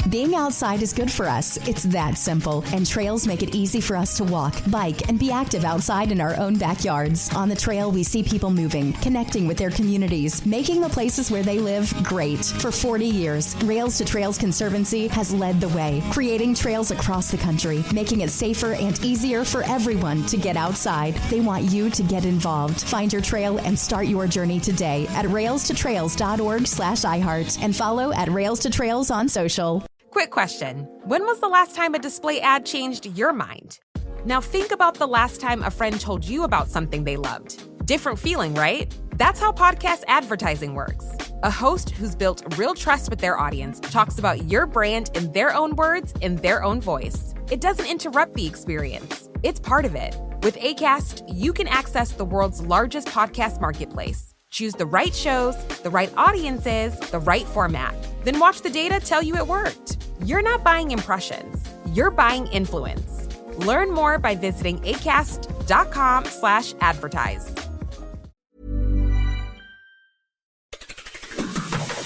Being outside is good for us. It's that simple. And trails make it easy for us to walk, bike, and be active outside in our own backyards. On the trail, we see people moving, connecting with their communities, making the places where they live great. For 40 years, Rails to Trails Conservancy has led the way, creating trails across the country, making it safer and easier for everyone to get outside. They want you to get involved. Find your trail and start your journey today at railstotrails.org/iHeart and follow at Rails to Trails on social. Quick question. When was the last time a display ad changed your mind? Now think about the last time a friend told you about something they loved. Different feeling, right? That's how podcast advertising works. A host who's built real trust with their audience talks about your brand in their own words, in their own voice. It doesn't interrupt the experience. It's part of it. With Acast, you can access the world's largest podcast marketplace. Choose the right shows, the right audiences, the right format. Then watch the data tell you it worked. You're not buying impressions. You're buying influence. Learn more by visiting acast.com/advertise.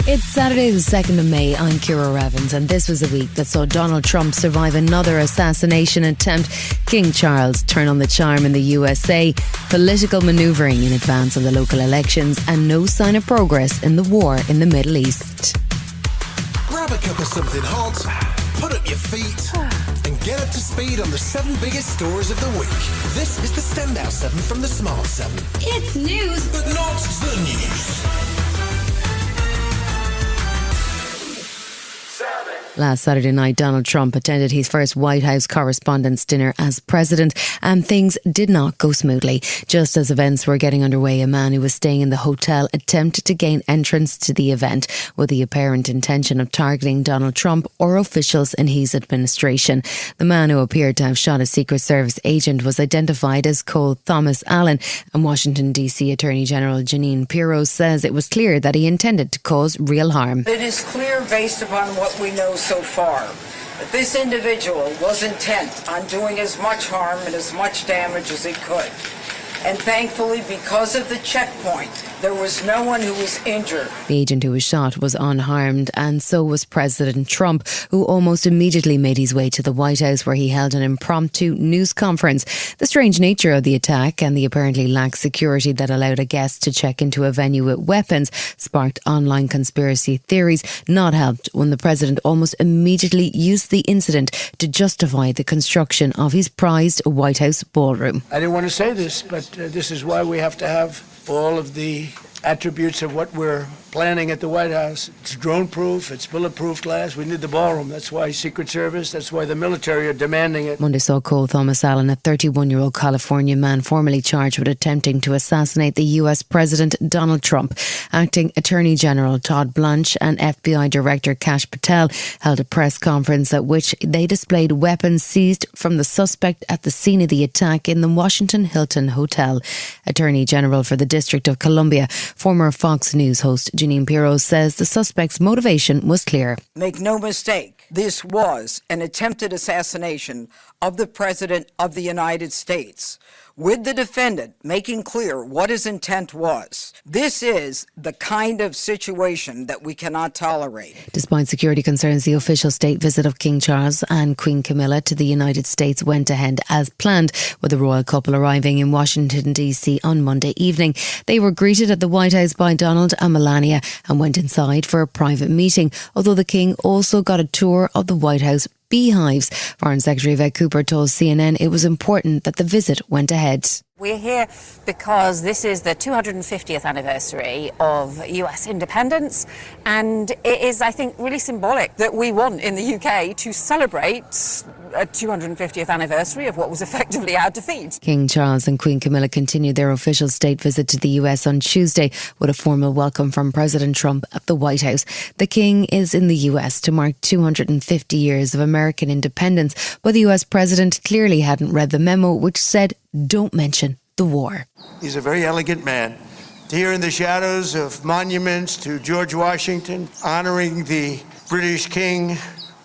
It's Saturday the 2nd of May. I'm Ciara Revens, and this was a week that saw Donald Trump survive another assassination attempt, King Charles turn on the charm in the USA, political manoeuvring in advance of the local elections, and no sign of progress in the war in the Middle East. Grab a cup of something hot, put up your feet, and get up to speed on the 7 biggest stories of the week. This is the Standout 7 from the Smart 7. It's news, but not the news. Last Saturday night, Donald Trump attended his first White House Correspondents' Dinner as president, and things did not go smoothly. Just as events were getting underway, a man who was staying in the hotel attempted to gain entrance to the event with the apparent intention of targeting Donald Trump or officials in his administration. The man who appeared to have shot a Secret Service agent was identified as Cole Thomas Allen, and Washington DC Attorney General Jeanine Pirro says it was clear that he intended to cause real harm. It is clear, based upon what we know so far, that this individual was intent on doing as much harm and as much damage as he could. And thankfully, because of the checkpoint, there was no one who was injured. The agent who was shot was unharmed, and so was President Trump, who almost immediately made his way to the White House, where he held an impromptu news conference. The strange nature of the attack and the apparently lax security that allowed a guest to check into a venue with weapons sparked online conspiracy theories, not helped when the president almost immediately used the incident to justify the construction of his prized White House ballroom. I didn't want to say this, but this is why we have to have all of the attributes of what we're planning at the White House. It's drone-proof, it's bulletproof glass. We need the ballroom. That's why Secret Service, that's why the military are demanding it. Monday saw Cole Thomas Allen, a 31-year-old California man formerly charged with attempting to assassinate the US President Donald Trump. Acting Attorney General Todd Blanche and FBI Director Kash Patel held a press conference at which they displayed weapons seized from the suspect at the scene of the attack in the Washington Hilton Hotel. Attorney General for the District of Columbia, former Fox News host Jeanine Pirro says the suspect's motivation was clear. Make no mistake, this was an attempted assassination of the President of the United States, with the defendant making clear what his intent was. This is the kind of situation that we cannot tolerate. Despite security concerns, the official state visit of King Charles and Queen Camilla to the United States went ahead as planned, with the royal couple arriving in Washington, D.C. on Monday evening. They were greeted at the White House by Donald and Melania and went inside for a private meeting, although the King also got a tour of the White House beehives. Foreign Secretary Yvette Cooper told CNN it was important that the visit went ahead. We're here because this is the 250th anniversary of US independence, and it is, I think, really symbolic that we want in the UK to celebrate a 250th anniversary of what was effectively our defeat. King Charles and Queen Camilla continued their official state visit to the US on Tuesday with a formal welcome from President Trump at the White House. The King is in the US to mark 250 years of American independence, but the US president clearly hadn't read the memo which said, "Don't mention the war." He's a very elegant man. Here in the shadows of monuments to George Washington, honoring the British King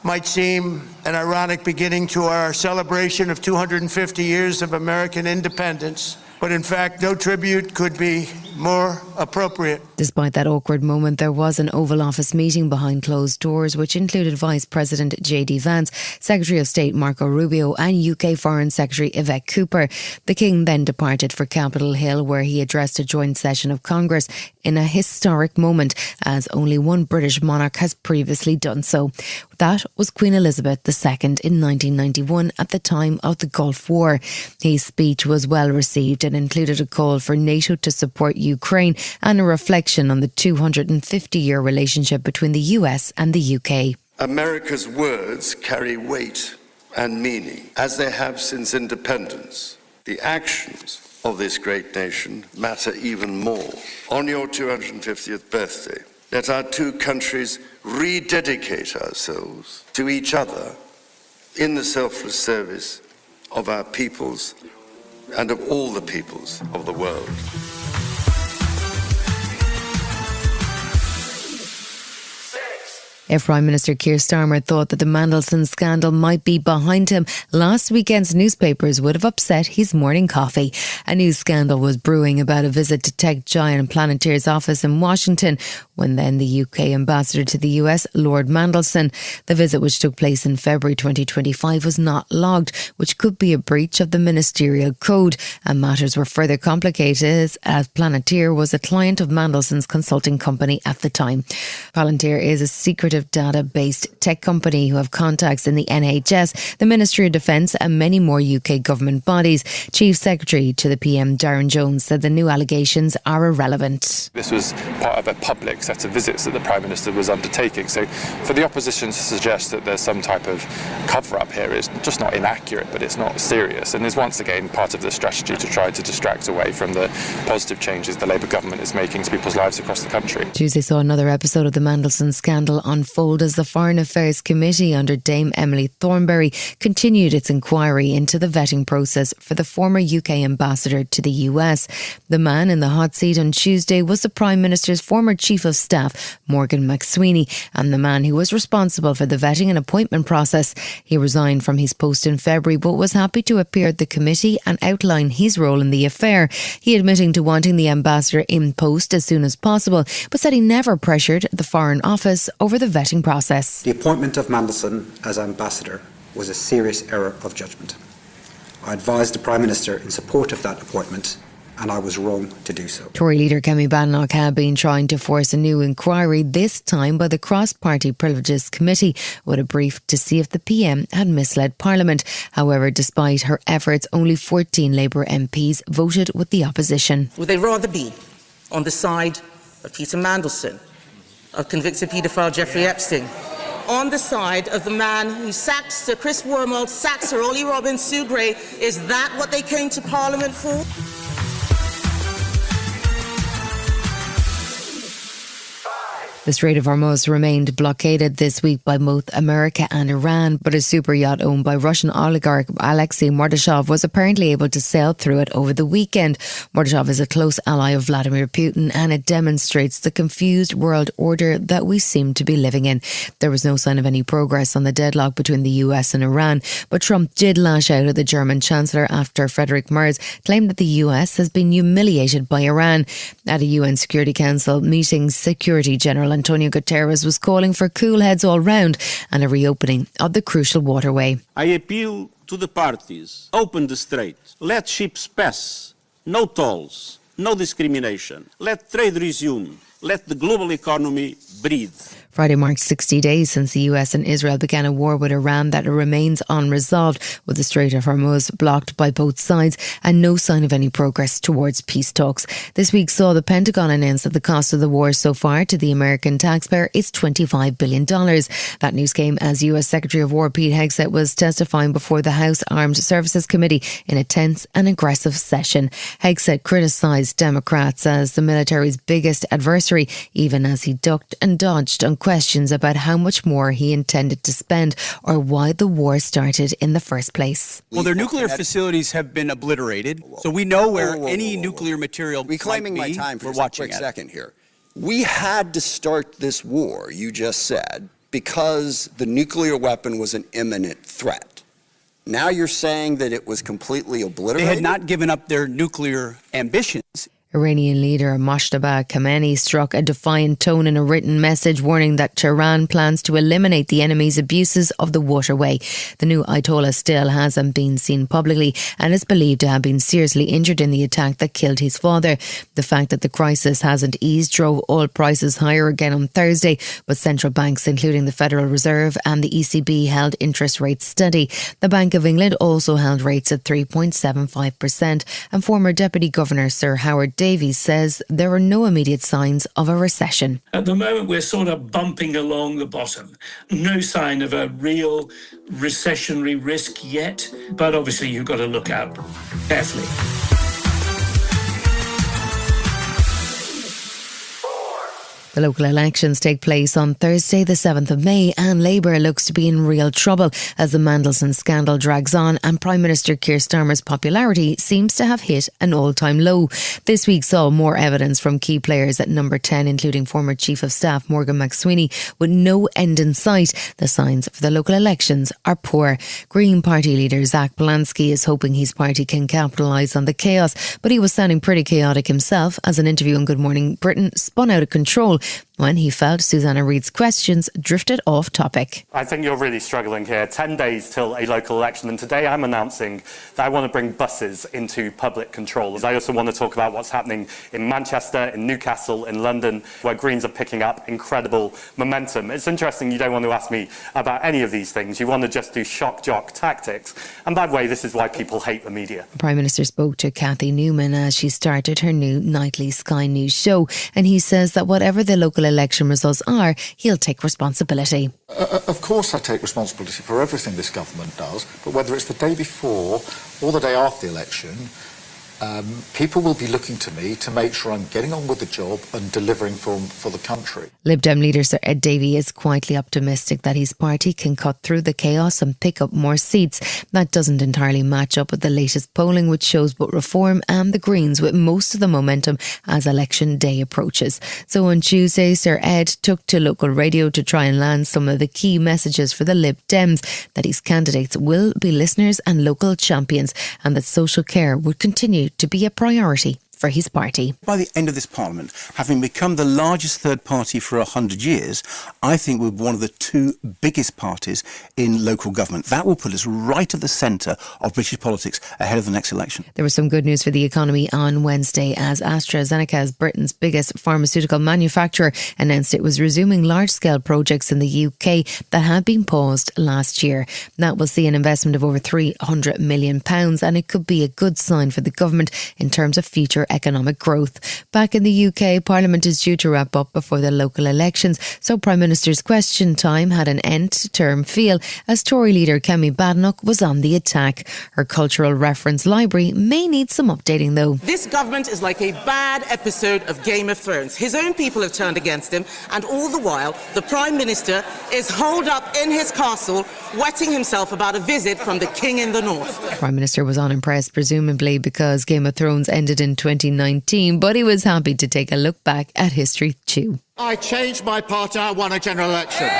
might seem an ironic beginning to our celebration of 250 years of American independence. But in fact, no tribute could be more appropriate. Despite that awkward moment, there was an Oval Office meeting behind closed doors, which included Vice President J.D. Vance, Secretary of State Marco Rubio and UK Foreign Secretary Yvette Cooper. The King then departed for Capitol Hill, where he addressed a joint session of Congress in a historic moment, as only one British monarch has previously done so. That was Queen Elizabeth II in 1991 at the time of the Gulf War. His speech was well received and included a call for NATO to support Ukraine and a reflection on the 250-year relationship between the US and the UK. America's words carry weight and meaning, as they have since independence. The actions of this great nation matter even more. On your 250th birthday, let our two countries rededicate ourselves to each other in the selfless service of our peoples and of all the peoples of the world. If Prime Minister Keir Starmer thought that the Mandelson scandal might be behind him, last weekend's newspapers would have upset his morning coffee. A new scandal was brewing about a visit to tech giant Planeteer's office in Washington, when then the UK ambassador to the US, Lord Mandelson. The visit, which took place in February 2025, was not logged, which could be a breach of the ministerial code, and matters were further complicated as Planeteer was a client of Mandelson's consulting company at the time. Palantir is a secretive data-based tech company who have contacts in the NHS, the Ministry of Defence and many more UK government bodies. Chief Secretary to the PM, Darren Jones, said the new allegations are irrelevant. This was part of a public set of visits that the Prime Minister was undertaking. So for the opposition to suggest that there's some type of cover-up here is just not inaccurate, but it's not serious, and is once again part of the strategy to try to distract away from the positive changes the Labour government is making to people's lives across the country. Tuesday saw another episode of the Mandelson scandal unfold as the Foreign Affairs Committee under Dame Emily Thornberry continued its inquiry into the vetting process for the former UK ambassador to the US. The man in the hot seat on Tuesday was the Prime Minister's former Chief of Staff, Morgan McSweeney, and the man who was responsible for the vetting and appointment process. He resigned from his post in February, but was happy to appear at the committee and outline his role in the affair. He admitting to wanting the ambassador in post as soon as possible, but said he never pressured the Foreign Office over the vetting process. The appointment of Mandelson as ambassador was a serious error of judgment. I advised the Prime Minister in support of that appointment, and I was wrong to do so. Tory leader Kemi Badenoch had been trying to force a new inquiry, this time by the Cross-Party Privileges Committee, with a brief to see if the PM had misled Parliament. However, despite her efforts, only 14 Labour MPs voted with the opposition. Would they rather be on the side of Peter Mandelson, of convicted paedophile Jeffrey Epstein, on the side of the man who sacked Sir Chris Wormald, sacked Sir Ollie Robbins, Sue Gray? Is that what they came to Parliament for? The Strait of Hormuz remained blockaded this week by both America and Iran, but a super yacht owned by Russian oligarch Alexei Mordashov was apparently able to sail through it over the weekend. Mordashov is a close ally of Vladimir Putin, and it demonstrates the confused world order that we seem to be living in. There was no sign of any progress on the deadlock between the US and Iran, but Trump did lash out at the German Chancellor after Friedrich Merz claimed that the US has been humiliated by Iran. At a UN Security Council meeting, Security General Antonio Guterres was calling for cool heads all round and a reopening of the crucial waterway. I appeal to the parties, open the strait, let ships pass, no tolls, no discrimination, let trade resume, let the global economy breathe. Friday marked 60 days since the US and Israel began a war with Iran that remains unresolved, with the Strait of Hormuz blocked by both sides and no sign of any progress towards peace talks. This week saw the Pentagon announce that the cost of the war so far to the American taxpayer is $25 billion. That news came as US Secretary of War Pete Hegseth was testifying before the House Armed Services Committee in a tense and aggressive session. Hegseth criticised Democrats as the military's biggest adversary, even as he ducked and dodged on questions about how much more he intended to spend or why the war started in the first place. Well, their nuclear facilities have been obliterated, so we know where any nuclear material reclaiming might be. my time for We're a quick watching second here. We had to start this war, you just said, because the nuclear weapon was an imminent threat. Now you're saying that it was completely obliterated? They had not given up their nuclear ambitions. Iranian leader Moshtaba Khamenei struck a defiant tone in a written message warning that Tehran plans to eliminate the enemy's abuses of the waterway. The new Ayatollah still hasn't been seen publicly and is believed to have been seriously injured in the attack that killed his father. The fact that the crisis hasn't eased drove oil prices higher again on Thursday, but central banks, including the Federal Reserve and the ECB, held interest rates steady. The Bank of England also held rates at 3.75%, and former Deputy Governor Sir Howard Davies says there are no immediate signs of a recession. At the moment, we're sort of bumping along the bottom. No sign of a real recessionary risk yet, but obviously you've got to look out carefully. The local elections take place on Thursday, the 7th of May, and Labour looks to be in real trouble as the Mandelson scandal drags on and Prime Minister Keir Starmer's popularity seems to have hit an all-time low. This week saw more evidence from key players at number 10, including former Chief of Staff Morgan McSweeney, with no end in sight. The signs for the local elections are poor. Green Party leader Zach Polanski is hoping his party can capitalise on the chaos, but he was sounding pretty chaotic himself as an interview on Good Morning Britain spun out of control when he felt Susanna Reid's questions drifted off topic. I think you're really struggling here. 10 days till a local election, and today I'm announcing that I want to bring buses into public control. I also want to talk about what's happening in Manchester, in Newcastle, in London, where Greens are picking up incredible momentum. It's interesting you don't want to ask me about any of these things. You want to just do shock jock tactics. And by the way, this is why people hate the media. The Prime Minister spoke to Cathy Newman as she started her new nightly Sky News show, and he says that whatever the local election results are, he'll take responsibility. Of course I take responsibility for everything this government does, but whether it's the day before or the day after the election, people will be looking to me to make sure I'm getting on with the job and delivering for the country. Lib Dem leader Sir Ed Davey is quietly optimistic that his party can cut through the chaos and pick up more seats. That doesn't entirely match up with the latest polling, which shows both Reform and the Greens with most of the momentum as election day approaches. So on Tuesday, Sir Ed took to local radio to try and land some of the key messages for the Lib Dems, that his candidates will be listeners and local champions, and that social care would continue to be a priority for his party. By the end of this Parliament, having become the largest third party for 100 years, I think we're one of the two biggest parties in local government. That will put us right at the centre of British politics ahead of the next election. There was some good news for the economy on Wednesday as AstraZeneca, as Britain's biggest pharmaceutical manufacturer, announced it was resuming large-scale projects in the UK that had been paused last year. That will see an investment of over £300 million, and it could be a good sign for the government in terms of future economic growth. Back in the UK, Parliament is due to wrap up before the local elections, so Prime Minister's question time had an end-to-term feel as Tory leader Kemi Badenoch was on the attack. Her cultural reference library may need some updating though. This government is like a bad episode of Game of Thrones. His own people have turned against him, and all the while the Prime Minister is holed up in his castle wetting himself about a visit from the King in the North. The Prime Minister was unimpressed, presumably because Game of Thrones ended in 2019, but he was happy to take a look back at history too. I changed my party, I won a general election.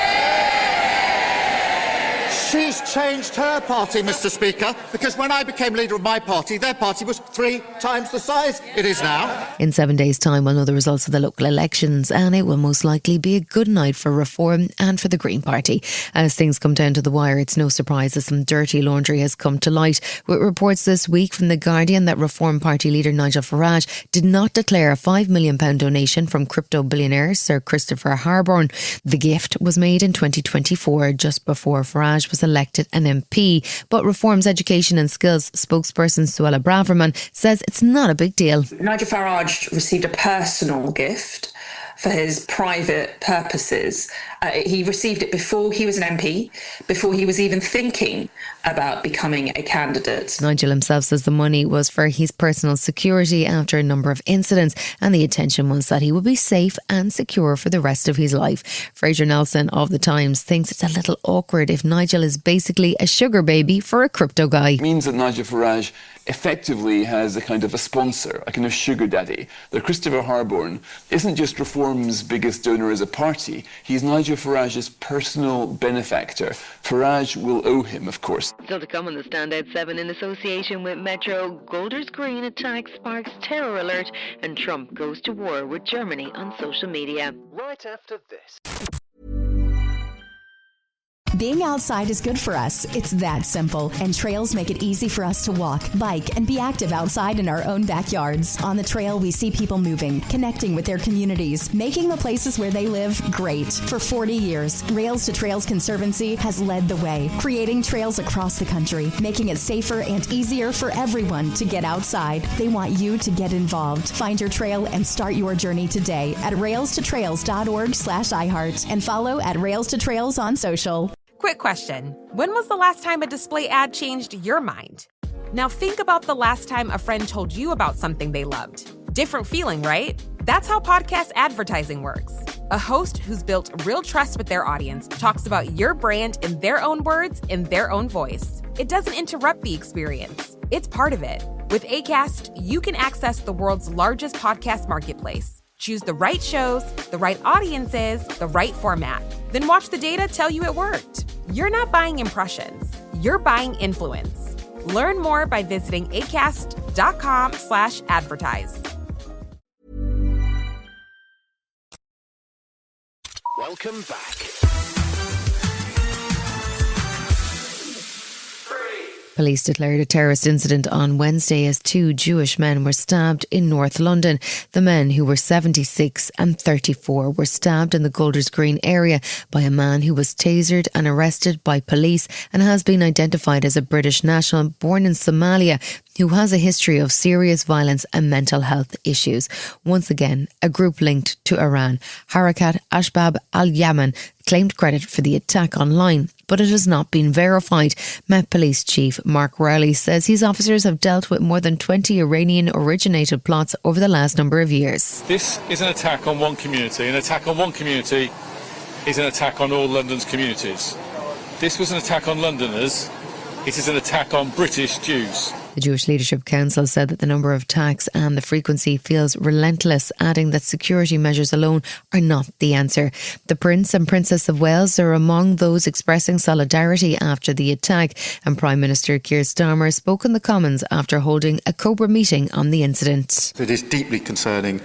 She's changed her party, Mr. Speaker, because when I became leader of my party, their party was 3 times the size it is now. In 7 days' time, we'll know the results of the local elections, and it will most likely be a good night for Reform and for the Green Party. As things come down to the wire, it's no surprise that some dirty laundry has come to light, with reports this week from The Guardian that Reform Party leader Nigel Farage did not declare a £5 million donation from crypto billionaire Sir Christopher Harborne. The gift was made in 2024, just before Farage was elected an MP, but Reform's Education and Skills spokesperson Suella Braverman says it's not a big deal. Nigel Farage received a personal gift for his private purposes. He received it before he was an MP, before he was even thinking about becoming a candidate. Nigel himself says the money was for his personal security after a number of incidents, and the intention was that he would be safe and secure for the rest of his life. Fraser Nelson of The Times thinks it's a little awkward if Nigel is basically a sugar baby for a crypto guy. It means that Nigel Farage effectively has a kind of a sponsor, a kind of sugar daddy. That Christopher Harborne isn't just Reform's biggest donor as a party, he's Nigel Farage's personal benefactor. Farage will owe him, of course. Still to come on the Standout 7 in association with Metro, Golders Green attack sparks terror alert and Trump goes to war with Germany on social media. Right after this. Being outside is good for us. It's that simple. And trails make it easy for us to walk, bike, and be active outside in our own backyards. On the trail, we see people moving, connecting with their communities, making the places where they live great. For 40 years, Rails to Trails Conservancy has led the way, creating trails across the country, making it safer and easier for everyone to get outside. They want you to get involved. Find your trail and start your journey today at railstotrails.org/iHeart and follow at Rails to Trails on social. Quick question. When was the last time a display ad changed your mind? Now think about the last time a friend told you about something they loved. Different feeling, right? That's how podcast advertising works. A host who's built real trust with their audience talks about your brand in their own words, in their own voice. It doesn't interrupt the experience. It's part of it. With Acast, you can access the world's largest podcast marketplace. Choose the right shows, the right audiences, the right format. Then watch the data tell you it worked. You're not buying impressions. You're buying influence. Learn more by visiting acast.com/advertise. Welcome back. Police declared a terrorist incident on Wednesday as 2 Jewish men were stabbed in North London. The men, who were 76 and 34, were stabbed in the Golders Green area by a man who was tasered and arrested by police and has been identified as a British national born in Somalia who has a history of serious violence and mental health issues. Once again, a group linked to Iran, Harakat Ashbab al-Yaman, claimed credit for the attack online, but it has not been verified. Met Police Chief Mark Rowley says his officers have dealt with more than 20 Iranian-originated plots over the last number of years. This is an attack on one community. An attack on one community is an attack on all London's communities. This was an attack on Londoners. It is an attack on British Jews. The Jewish Leadership Council said that the number of attacks and the frequency feels relentless, adding that security measures alone are not the answer. The Prince and Princess of Wales are among those expressing solidarity after the attack, and Prime Minister Keir Starmer spoke in the Commons after holding a Cobra meeting on the incident. It is deeply concerning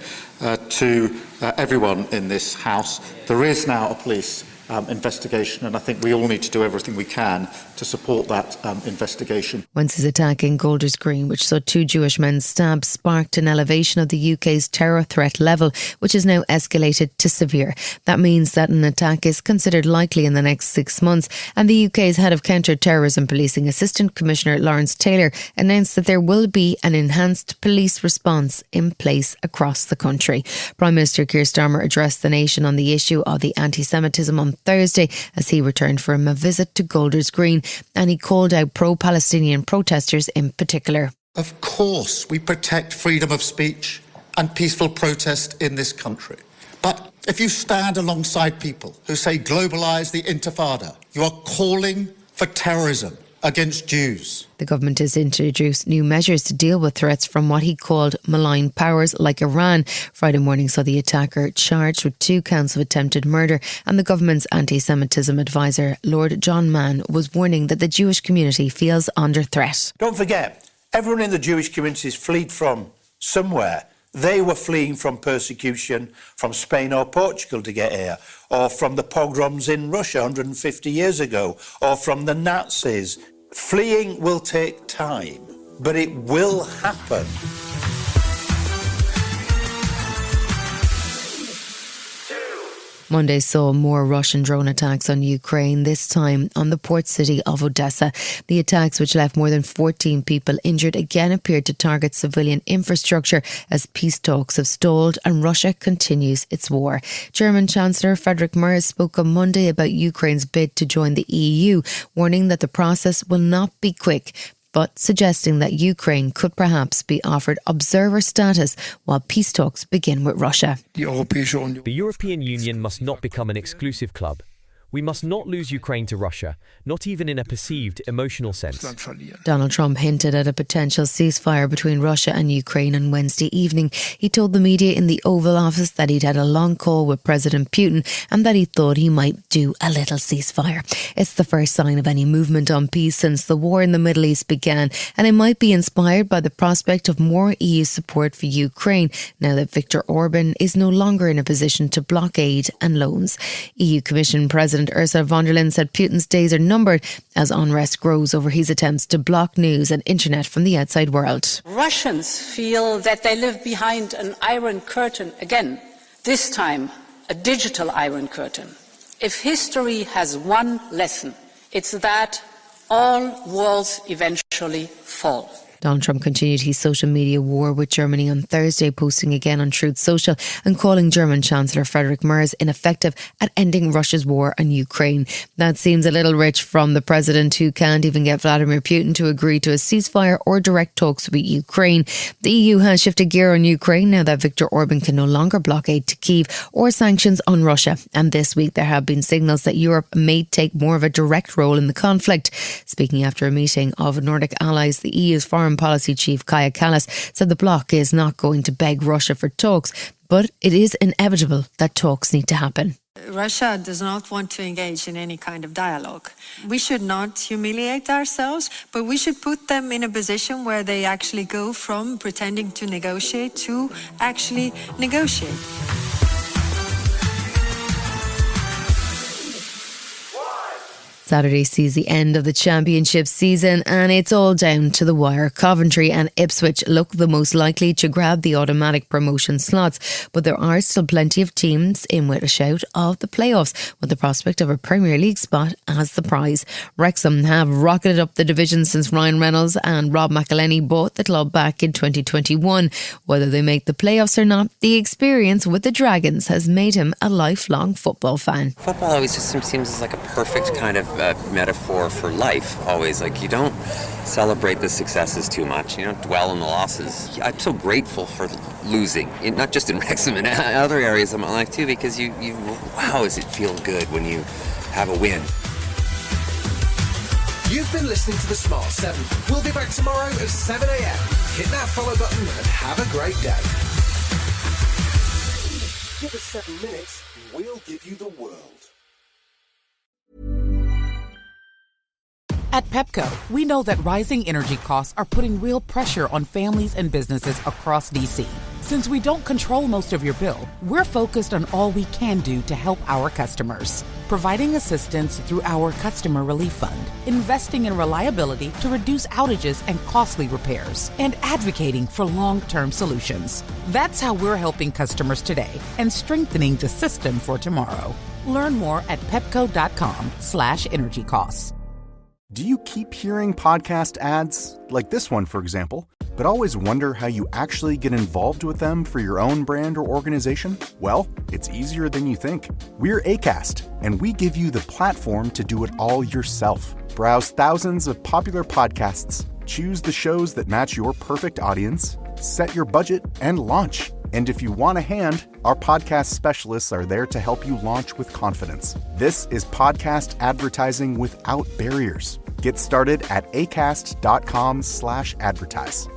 to everyone in this House. There is now a police investigation, and I think we all need to do everything we can to support that investigation. Wednesday's attack in Golders Green, which saw 2 Jewish men stabbed, sparked an elevation of the UK's terror threat level, which is now escalated to severe. That means that an attack is considered likely in the next 6 months, and the UK's head of counter-terrorism policing, Assistant Commissioner Lawrence Taylor, announced that there will be an enhanced police response in place across the country. Prime Minister Keir Starmer addressed the nation on the issue of the anti-Semitism on Thursday as he returned from a visit to Golders Green, and he called out pro-Palestinian protesters in particular. Of course, we protect freedom of speech and peaceful protest in this country. But if you stand alongside people who say globalise the intifada, you are calling for terrorism against Jews. The government has introduced new measures to deal with threats from what he called malign powers like Iran. Friday morning saw the attacker charged with 2 counts of attempted murder, and the government's anti-Semitism advisor, Lord John Mann, was warning that the Jewish community feels under threat. Don't forget, everyone in the Jewish community has fled from somewhere. They were fleeing from persecution from Spain or Portugal to get here, or from the pogroms in Russia 150 years ago, or from the Nazis. Fleeing will take time, but it will happen. Monday saw more Russian drone attacks on Ukraine, this time on the port city of Odessa. The attacks, which left more than 14 people injured, again appeared to target civilian infrastructure as peace talks have stalled and Russia continues its war. German Chancellor Friedrich Merz spoke on Monday about Ukraine's bid to join the EU, warning that the process will not be quick, but suggesting that Ukraine could perhaps be offered observer status while peace talks begin with Russia. The European Union must not become an exclusive club. We must not lose Ukraine to Russia, not even in a perceived emotional sense. Donald Trump hinted at a potential ceasefire between Russia and Ukraine on Wednesday evening. He told the media in the Oval Office that he'd had a long call with President Putin and that he thought he might do a little ceasefire. It's the first sign of any movement on peace since the war in the Middle East began, and it might be inspired by the prospect of more EU support for Ukraine now that Viktor Orban is no longer in a position to block aid and loans. EU Commission President Ursula von der Leyen said Putin's days are numbered as unrest grows over his attempts to block news and internet from the outside world. Russians feel that they live behind an iron curtain again, this time a digital iron curtain. If history has one lesson, it's that all walls eventually fall. Donald Trump continued his social media war with Germany on Thursday, posting again on Truth Social and calling German Chancellor Friedrich Merz ineffective at ending Russia's war on Ukraine. That seems a little rich from the president, who can't even get Vladimir Putin to agree to a ceasefire or direct talks with Ukraine. The EU has shifted gear on Ukraine now that Viktor Orban can no longer block aid to Kyiv or sanctions on Russia. And this week there have been signals that Europe may take more of a direct role in the conflict. Speaking after a meeting of Nordic allies, the EU's foreign policy chief Kaja Kallas said the bloc is not going to beg Russia for talks, but it is inevitable that talks need to happen. Russia does not want to engage in any kind of dialogue. We should not humiliate ourselves, but we should put them in a position where they actually go from pretending to negotiate to actually negotiate. Saturday sees the end of the championship season and it's all down to the wire. Coventry and Ipswich look the most likely to grab the automatic promotion slots, but there are still plenty of teams in with a shout of the playoffs, with the prospect of a Premier League spot as the prize. Wrexham have rocketed up the division since Ryan Reynolds and Rob McElhenney bought the club back in 2021. Whether they make the playoffs or not, the experience with the Dragons has made him a lifelong football fan. Football always just seems like a perfect kind of metaphor for life. Always, like, you don't celebrate the successes too much, you don't dwell on the losses. I'm so grateful for losing, not just in Wrexham, in other areas of my life too, because you wow, does it feel good when you have a win. You've been listening to The Smart 7. We'll be back tomorrow at 7 a.m. Hit that follow button and have a great day. Give us 7 minutes, we'll give you the world. At Pepco, we know that rising energy costs are putting real pressure on families and businesses across D.C. Since we don't control most of your bill, we're focused on all we can do to help our customers. Providing assistance through our Customer Relief Fund, investing in reliability to reduce outages and costly repairs, and advocating for long-term solutions. That's how we're helping customers today and strengthening the system for tomorrow. Learn more at pepco.com/energy costs. Do you keep hearing podcast ads, like this one, for example, but always wonder how you actually get involved with them for your own brand or organization? Well, it's easier than you think. We're Acast, and we give you the platform to do it all yourself. Browse thousands of popular podcasts, choose the shows that match your perfect audience, set your budget, and launch. And if you want a hand, our podcast specialists are there to help you launch with confidence. This is podcast advertising without barriers. Get started at acast.com/advertise.